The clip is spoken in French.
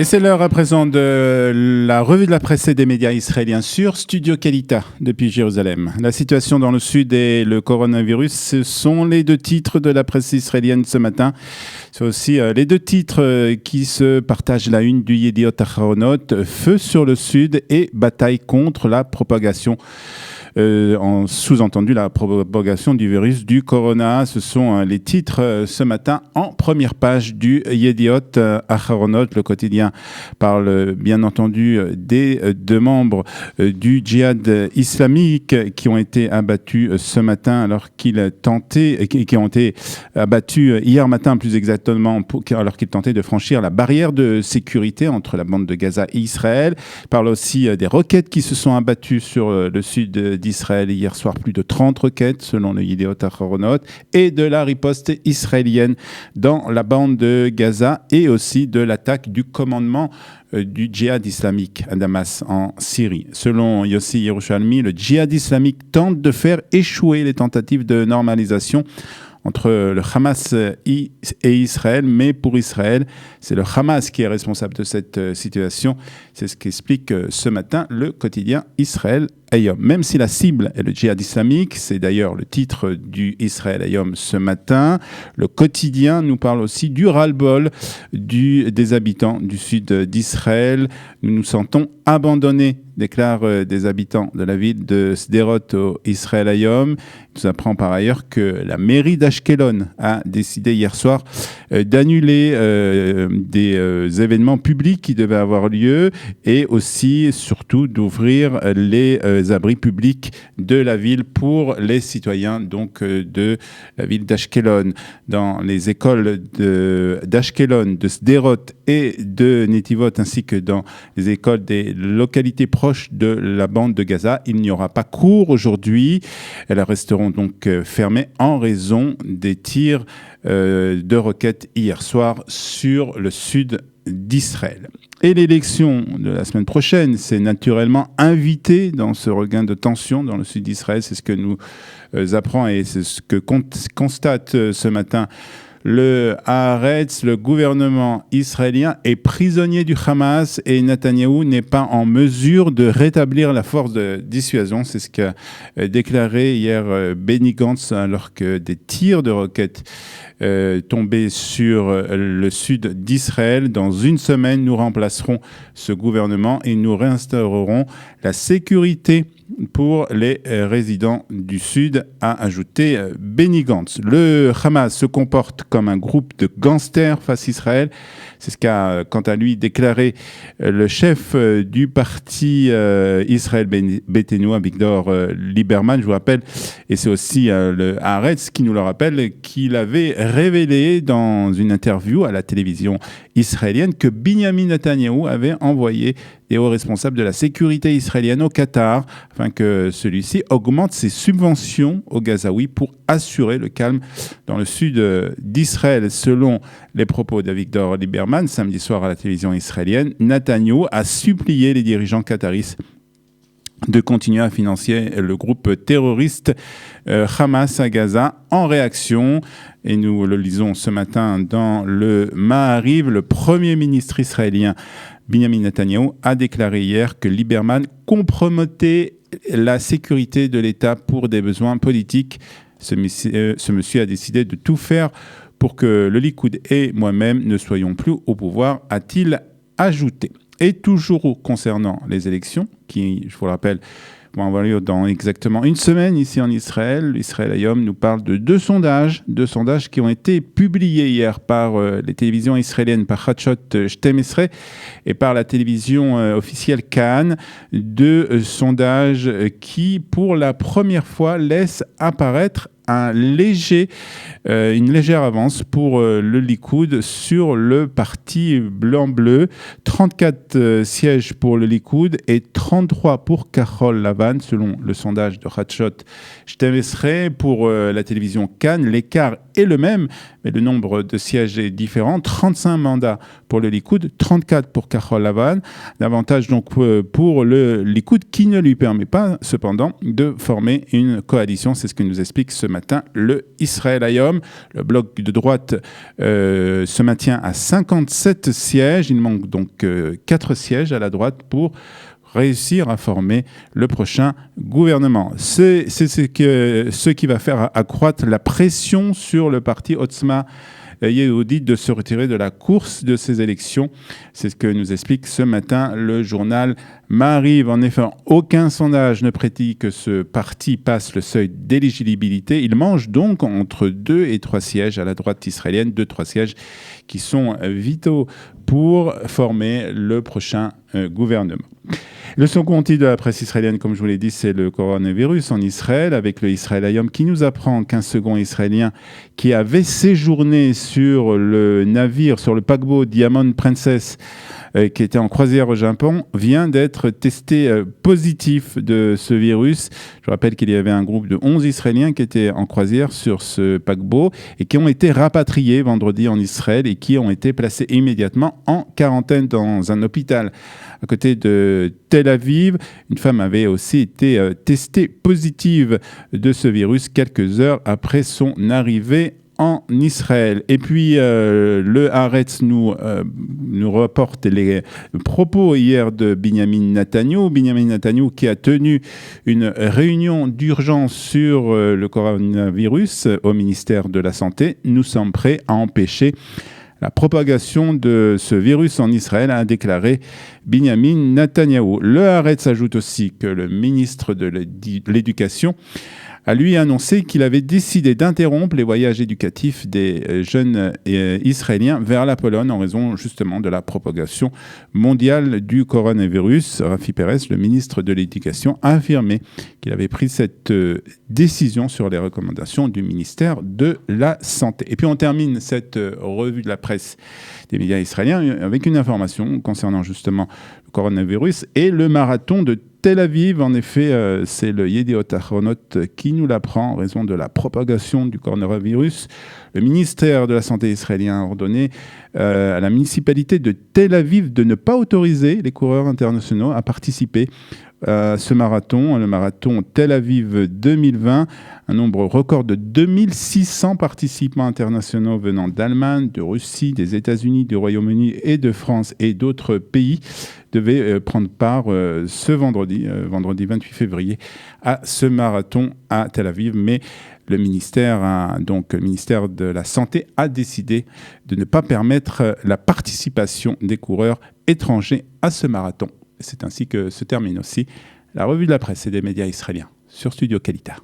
Et c'est l'heure à présent de la revue de la presse et des médias israéliens sur Studio Kalita depuis Jérusalem. La situation dans le sud et le coronavirus, ce sont les deux titres de la presse israélienne ce matin. C'est aussi les deux titres qui se partagent la une du Yediot Aharonot, feu sur le sud et bataille contre la propagation. En sous-entendu la propagation du virus du corona. Ce sont les titres ce matin en première page du Yediot Aharonot. Le quotidien parle bien entendu des deux membres du djihad islamique qui ont été abattus ce matin alors qu'ils tentaient, qui ont été abattus hier matin plus exactement alors qu'ils tentaient de franchir la barrière de sécurité entre la bande de Gaza et Israël. Il parle aussi des roquettes qui se sont abattues sur le sud d'Israël hier soir, plus de 30 roquettes selon le Yediot Aharonot, et de la riposte israélienne dans la bande de Gaza et aussi de l'attaque du commandement du djihad islamique à Damas en Syrie. Selon Yossi Yerushalmi, le djihad islamique tente de faire échouer les tentatives de normalisation entre le Hamas et Israël, mais pour Israël, c'est le Hamas qui est responsable de cette situation. C'est ce qu'explique ce matin le quotidien Israël Hayom. Même si la cible est le djihad islamique, c'est d'ailleurs le titre du Israël Hayom ce matin, le quotidien nous parle aussi du ras-le-bol des habitants du sud d'Israël. Nous nous sentons abandonnés, déclarent des habitants de la ville de Sderot au Israël Hayom. Il nous apprend par ailleurs que la mairie d'Ashkelon a décidé hier soir d'annuler des événements publics qui devaient avoir lieu et aussi, surtout, d'ouvrir les abris publics de la ville pour les citoyens donc de la ville d'Ashkelon. Dans les écoles d'Ashkelon, de Sderot et de Netivot, ainsi que dans les écoles des localités proches de la bande de Gaza, il n'y aura pas cours aujourd'hui. Elles resteront donc fermées en raison des tirs de roquettes hier soir sur le sud d'Israël. Et l'élection de la semaine prochaine, c'est naturellement invité dans ce regain de tension dans le sud d'Israël. C'est ce que nous apprend et c'est ce que constate ce matin le Haaretz. Le gouvernement israélien est prisonnier du Hamas et Netanyahou n'est pas en mesure de rétablir la force de dissuasion. C'est ce qu'a déclaré hier Benny Gantz alors que des tirs de roquettes tombaient sur le sud d'Israël. Dans une semaine, nous remplacerons ce gouvernement et nous réinstaurerons la sécurité pour les résidents du Sud, a ajouté Benny Gantz. Le Hamas se comporte comme un groupe de gangsters face à Israël. C'est ce qu'a, quant à lui, déclaré le chef du parti Israël Beiteinu, Avigdor Lieberman, je vous rappelle, et c'est aussi le Haaretz qui nous le rappelle, qu'il avait révélé dans une interview à la télévision israélienne que Binyamin Netanyahou avait envoyé des hauts responsables de la sécurité israélienne au Qatar afin que celui-ci augmente ses subventions aux Gazaouis pour assurer le calme dans le sud d'Israël. Selon les propos d'Avigdor Lieberman, samedi soir à la télévision israélienne, Netanyahou a supplié les dirigeants qataris de continuer à financer le groupe terroriste Hamas à Gaza en réaction. Et nous le lisons ce matin dans le Maariv, le premier ministre israélien Binyamin Netanyahou a déclaré hier que Lieberman compromettait la sécurité de l'État pour des besoins politiques. Ce monsieur a décidé de tout faire pour que le Likoud et moi-même ne soyons plus au pouvoir, a-t-il ajouté. Et toujours concernant les élections, qui, je vous le rappelle, vont avoir lieu dans exactement une semaine ici en Israël. Israël Hayom nous parle de deux sondages qui ont été publiés hier par les télévisions israéliennes, par Hatshot Shtem Esrei et par la télévision officielle Cannes. Deux sondages qui, pour la première fois, laissent apparaître une légère avance pour le Likoud sur le parti blanc-bleu. 34 sièges pour le Likoud et 33 pour Kahol Lavan, selon le sondage de Hatshot Shtem Esrei. Pour la télévision Cannes, l'écart est le même, mais le nombre de sièges est différent. 35 mandats pour le Likoud, 34 pour Kahol Lavan. Davantage donc pour le Likoud qui ne lui permet pas cependant de former une coalition. C'est ce que nous explique ce matin le Israel Hayom. Le bloc de droite se maintient à 57 sièges. Il manque donc 4 sièges à la droite pour réussir à former le prochain gouvernement. C'est ce qui va faire accroître la pression sur le parti Otzma Yehudit de se retirer de la course de ces élections. C'est ce que nous explique ce matin le journal Maariv. En effet, aucun sondage ne prédit que ce parti passe le seuil d'éligibilité. Il mange donc entre 2 et 3 sièges à la droite israélienne, 2-3 sièges qui sont vitaux pour former le prochain gouvernement. Le second titre de la presse israélienne, comme je vous l'ai dit, c'est le coronavirus en Israël, avec le Israel Hayom qui nous apprend qu'un second Israélien qui avait séjourné sur le navire, sur le paquebot Diamond Princess, qui était en croisière au Japon, vient d'être testé positif de ce virus. Je rappelle qu'il y avait un groupe de 11 Israéliens qui étaient en croisière sur ce paquebot et qui ont été rapatriés vendredi en Israël et qui ont été placés immédiatement en quarantaine dans un hôpital à côté de Tel Aviv. Une femme avait aussi été testée positive de ce virus quelques heures après son arrivée en Israël. Et puis, le Haaretz nous rapporte les propos hier de Binyamin Netanyahou. Binyamin Netanyahou qui a tenu une réunion d'urgence sur le coronavirus au ministère de la Santé. Nous sommes prêts à empêcher la propagation de ce virus en Israël, a déclaré Binyamin Netanyahou. Le Haaretz ajoute aussi que le ministre de l'Éducation a lui annoncé qu'il avait décidé d'interrompre les voyages éducatifs des jeunes israéliens vers la Pologne en raison justement de la propagation mondiale du coronavirus. Rafi Peres, le ministre de l'Éducation, a affirmé qu'il avait pris cette décision sur les recommandations du ministère de la Santé. Et puis on termine cette revue de la presse des médias israéliens avec une information concernant justement le coronavirus et le marathon de Tel Aviv. En effet, c'est le Yediot Ahronot qui nous l'apprend en raison de la propagation du coronavirus. Le ministère de la Santé israélien a ordonné à la municipalité de Tel Aviv de ne pas autoriser les coureurs internationaux à participer à ce marathon, le marathon Tel Aviv 2020. Un nombre record de 2600 participants internationaux venant d'Allemagne, de Russie, des États-Unis, du Royaume-Uni et de France et d'autres pays devaient prendre part ce vendredi 28 février, à ce marathon à Tel Aviv. Mais le ministère de la Santé a décidé de ne pas permettre la participation des coureurs étrangers à ce marathon. C'est ainsi que se termine aussi la revue de la presse et des médias israéliens sur Studio Kalita.